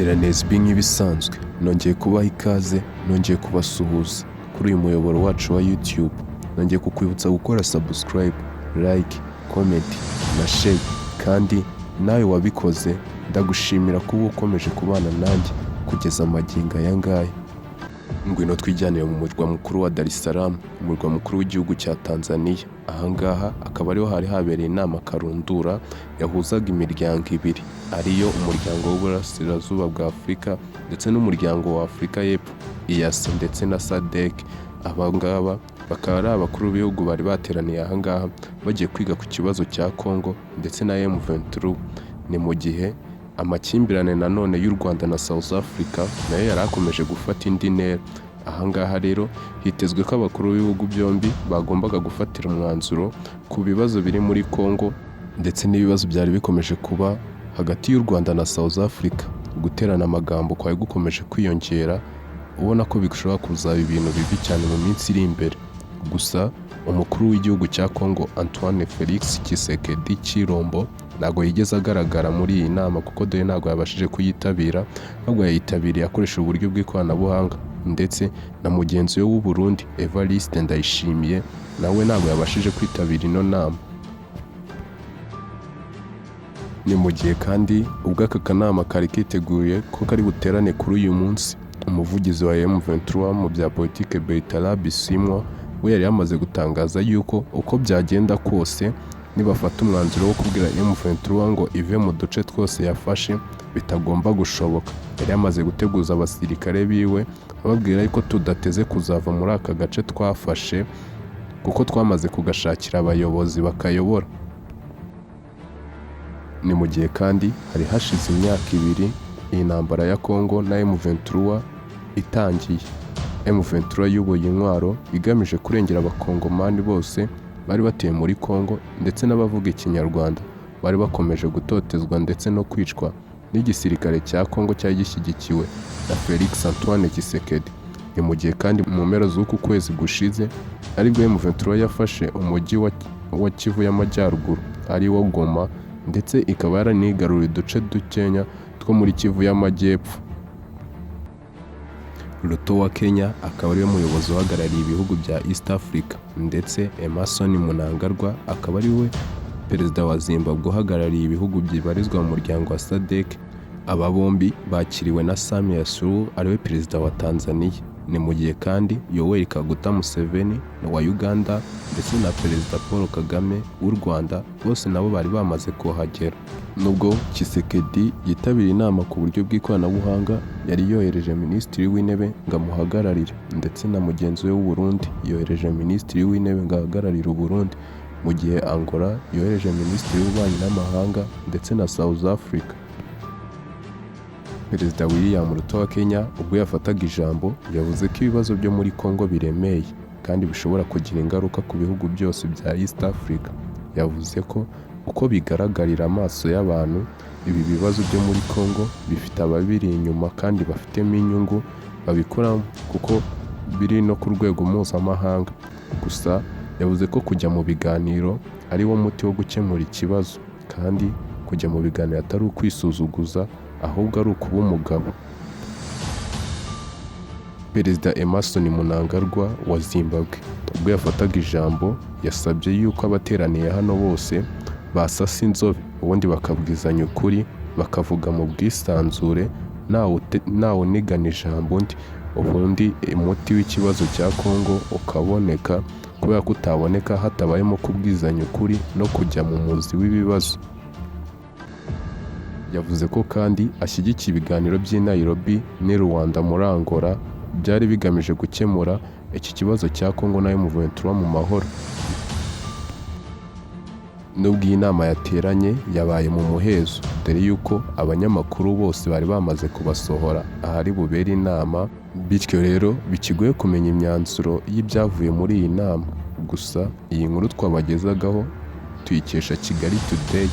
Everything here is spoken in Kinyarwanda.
nlanezb nk'ibisanzwe nongeye kubaha ikaze, nongeye kubasuhuza kuri uyu muyoboro wacu wa YouTube. Nongeye kukwibutsa gukora subscribe, like, comment na share, kandi nawe wabikoze ndagushimira kuba ukomeje kubana nanjye kugeza amagingo aya ngaya. Ngwino twijyanire mu murwa mukuru wa Dar es Salaam, umurwa mukuru w'igihugu cya Tanzania. Ahangaha akaba ariho hari habereye inama karundura yahuzaga imiryango ibiri, ariyo umuryango w'uburasirazuba bwa Afurika ndetse n'umuryango wa Afurika y'Epfo EAC ndetse na SADEC. Abangaba bakaba ari abakuru b'ibihugu bari bateraniye ahangaha bagiye kwiga ku kibazo cya Congo ndetse na M23. Ni mu gihe amakimbirane nanone y'u Rwanda na South Africa nayo yari akomeje gufata indi ntera. Ahangaha rero hitezwe ko abakuru b'ibihugu byombi bagombaga gufatira umwanzuro ku bibazo biri muri Congo ndetse n'ibibazo byari bikomeje kuba hagati y'u Rwanda na South Africa. Guterana amagambo kwari gukomeje kwiyongera, ubona ko bishobora kuzaba ibintu bibi cyane mu minsi iri imbere. Gusa umukuru w'igihugu cya Congo Antoine Felix TSHISEKEDI Chilombo ntabwo yigeze agaragara muri iyi nama, kuko dore ntabwo yabashije kuyitabira, ahubwo yayitabiriye akoresha uburyo bw'ikoranabuhanga. Ndetse na mugenzi we w'u Burundi Evariste Ndayishimiye nawe ntabwo yabashije kwitabira ino nama. Ni mu gihe kandi ubwo aka kanama kari kiteguye ko kari buterane kuri uyu munsi, umuvugizi wa M23 mu bya politike Bisimwa we yari yamaze gutangaza yuko uko byagenda kose nibafata umwanzuro wo kubwira M23 ngo ive mu duce twose yafashe bitagomba gushoboka. Yari yamaze guteguza abasirikare biwe ababwira yuko tudateze kuzava muri aka gace twafashe, kuko twamaze kugashakira abayobozi bakayobora. Ni mu gihe kandi hari hashize imyaka ibiri iyi ntambara ya Congo na M23 itangiye. M23 yuboye intwaro igamije kurengera abakongomani bose bari batuye muri Congo ndetse n'abavuga ikinyarwanda bari bakomeje gutotezwa ndetse no kwicwa n'igisirikare cya Congo cyari gishyigikiwe na Felix Antoine Tshisekedi. Ni mu gihe kandi mu mpera z'uku kwezi gushize aribwo M23 yafashe umujyi wa Kivu y'Amajyaruguru ari wo Goma, ndetse ikaba yaranigaruriye uduce dukenya two muri Kivu y'Amajyepfo. Ruto wa Kenya akaba ariwe muyobozi uhagarariye ibihugu bya East Africa, ndetse Emmerson Mnangagwa akaba ariwe perezida wa Zimbabwe uhagarariye ibihugu byibarizwa mu muryango wa SADEC. Aba bombi bakiriwe na Samia Suluhu ariwe perezida wa Tanzania. Ni mu gihe kandi Yoweri Kaguta Museveni wa Uganda ndetse na perezida Paul Kagame w'u Rwanda bose nabo bari bamaze kuhagera. Nubwo Tshisekedi yitabiriye inama ku buryo bw'ikoranabuhanga, yari yohereje minisitiri w'intebe ngo amuhagararire, ndetse na mugenzi we w'u Burundi yohereje minisitiri w'intebe ngo ahagararire u Burundi, mu gihe Angola yohereje minisitiri w'ububanyi n'amahanga ndetse na South Africa. Perezida William Ruto wa Kenya ubwo yafataga ijambo yavuze ko ibibazo byo muri Congo biremeye kandi bishobora kugira ingaruka ku bihugu byose bya East Africa. Yavuze ko uko bigaragarira amaso y'abantu, ibi bibazo byo muri Congo bifite ababiri inyuma kandi bafitemo inyungu babikoramo, kuko biri no ku rwego mpuzamahanga. Gusa yavuze ko kujya mu biganiro ari wo muti wo gukemura ikibazo, kandi kujya mu biganiro atari ukwisuzuguza ahubwo ari ukuba umugabo. Perezida Emmerson Mnangagwa wa Zimbabwe ubwo yafataga ijambo yasabye yuko abateraniye hano bose basasa inzobe, ubundi bakabwizanya ukuri, bakavuga mu bwisanzure ntawe unigana ijambo undi, ubundi umuti w'ikibazo cya Congo ukaboneka, kubera ko utaboneka hatabayemo kubwizanya ukuri no kujya mu muzi w'ibibazo. Yavuze ko kandi ashyigikiye ibiganiro by'i Nairobi n'i Rwanda muri Angola byari bigamije gukemura iki kibazo cya Congo na M23 mu mahoro. Nubwo iyi nama yateranye yabaye mu muhezo, dore yuko abanyamakuru bose bari bamaze kubasohora ahari bubera inama, bityo rero bikigoye kumenya imyanzuro y'ibyavuye muri iyi nama. Gusa iyi nkuru twabagezagaho tuyikesha Kigali Today.